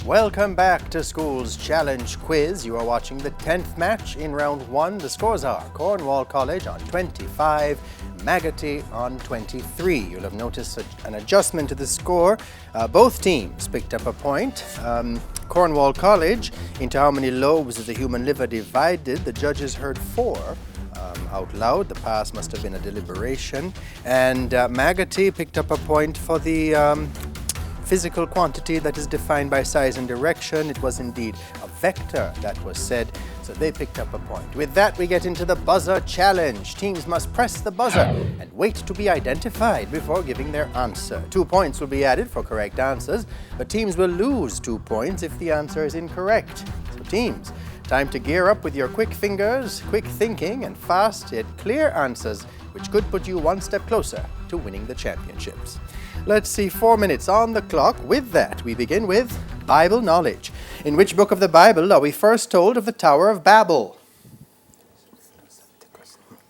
Welcome back to School's Challenge Quiz. You are watching the 10th match in round 1. The scores are Cornwall College on 25, Maggotty on 23. You'll have noticed an adjustment to the score. Both teams picked up a point. Cornwall College, into how many lobes is the human liver divided? The judges heard 4 out loud. The pass must have been a deliberation. And Maggotty picked up a point for the physical quantity that is defined by size and direction. It was indeed a vector that was said, so they picked up a point. With that, we get into the buzzer challenge. Teams must press the buzzer and wait to be identified before giving their answer. 2 points will be added for correct answers, but teams will lose 2 points if the answer is incorrect. So teams, time to gear up with your quick fingers, quick thinking, and fast yet clear answers, which could put you one step closer to winning the championships. Let's see, 4 minutes on the clock. With that, we begin with Bible knowledge. In which book of the Bible are we first told of the Tower of Babel?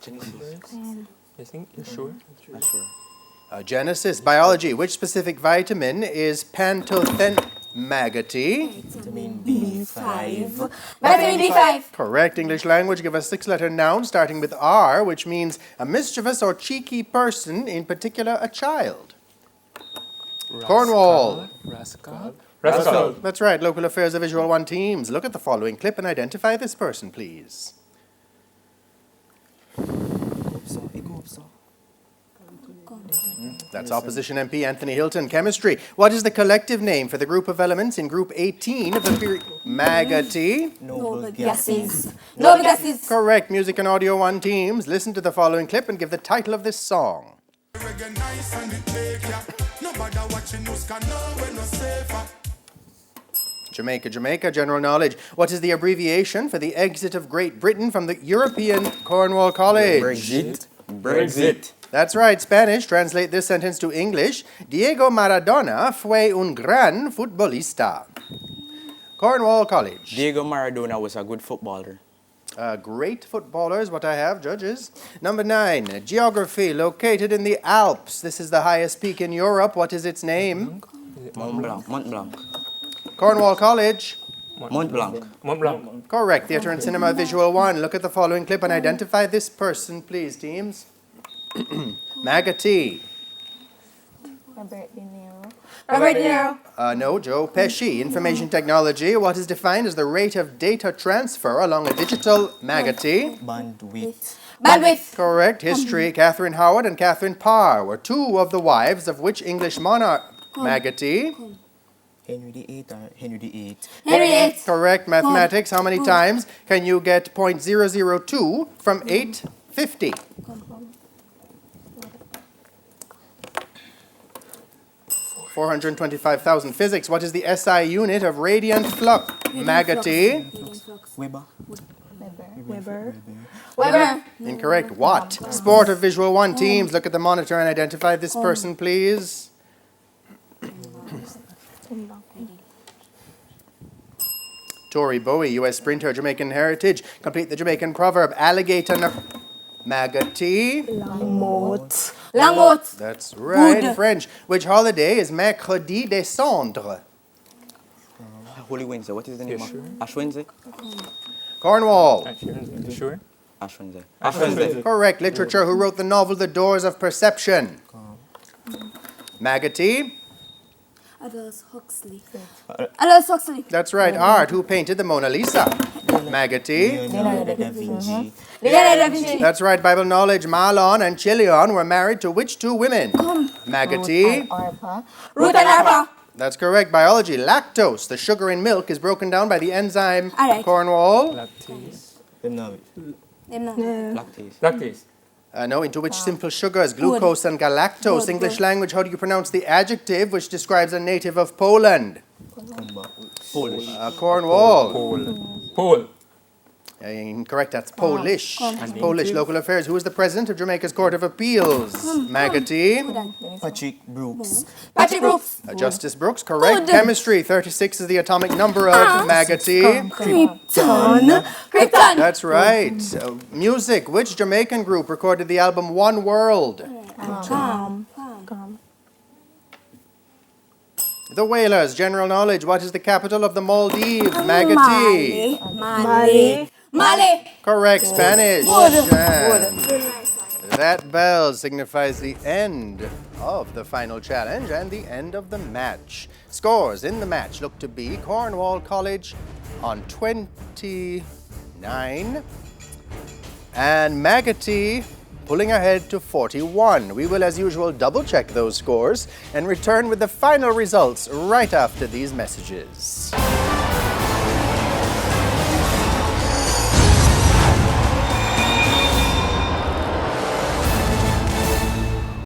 Genesis. You think? You sure? Not sure. Genesis. Biology. Which specific vitamin is pantothen... Maggotty. Vitamin B5. Vitamin B5. Correct. English language. Give us 6-letter noun starting with R, which means a mischievous or cheeky person, in particular a child. Cornwall. Rascal. That's right. Local affairs of Visual 1 teams. Look at the following clip and identify this person, please. That's opposition MP Anthony Hilton. Chemistry. What is the collective name for the group of elements in group 18 of the period? Maggotty. Noble gases. Noble gases. Correct. Music and Audio 1 teams. Listen to the following clip and give the title of this song. Jamaica. General knowledge. What is the abbreviation for the exit of Great Britain from the European Cornwall College? Brexit. That's right. Spanish. Translate this sentence to English. Diego Maradona fue un gran futbolista. Cornwall College. Diego Maradona was a good footballer. Great footballer is what I have, judges. Number 9. Geography. Located in the Alps. This is the highest peak in Europe. What is its name? Mont Blanc. Cornwall College. Mont Blanc. Correct. Theatre and Cinema Visual 1. Look at the following clip and identify this person, please, teams. Maggotty. Robert De Niro. No, Joe Pesci. Information technology. What is defined as the rate of data transfer along a digital Maggotty? Bandwidth. Correct. History. Catherine Howard and Catherine Parr were 2 of the wives of which English monarch? Maggotty. Henry VIII or Henry VIII. Henry VIII. Correct. Mathematics. How many times can you get 0.002 from 850? 425,000. Physics. What is the SI unit of radiant flux? Maggotty. Weber. Incorrect. Watt. Sport of Visual 1 teams. Look at the monitor and identify this person, please. Tori Bowie, U.S. sprinter, Jamaican heritage. Complete the Jamaican proverb. Alligator. Maggotty. Langote. That's right. Good. French. Which holiday is Mercredi des Cendres? Holy Wednesday. What is the name You sure? of Ash Wednesday? Cornwall. You sure? Ash Wednesday. Correct. Literature. Who wrote the novel The Doors of Perception? Maggotty. Aldous Huxley. That's right. Art. Who painted the Mona Lisa? Maggotty. Leonardo da Vinci. Leonardo da Vinci. That's right. Bible knowledge. Marlon and Chilion were married to which 2 women? Maggotty. Ruth and Arpa. That's correct. Biology. Lactose. The sugar in milk is broken down by the enzyme. Alright. Cornwall. Lactase. Lactase. No, into which simple sugars? Glucose and galactose. English language. How do you pronounce the adjective which describes a native of Poland? Polish. Cornwall. Pole. Incorrect. That's Polish. Polish. Local affairs. Who is the president of Jamaica's Court of Appeals? Maggotty. Patrick Brooks. Justice Brooks. Correct. Chemistry. 36 is the atomic number of Maggotty. Krypton. That's right. Music. Which Jamaican group recorded the album One World? The Whalers, general knowledge. What is the capital of the Maldives? Maggotty. Mali. Mali. Correct, Spanish. Good. Jan. That bell signifies the end of the final challenge and the end of the match. Scores in the match look to be Cornwall College on 29 and Maggotty pulling ahead to 41. We will, as usual, double-check those scores and return with the final results right after these messages.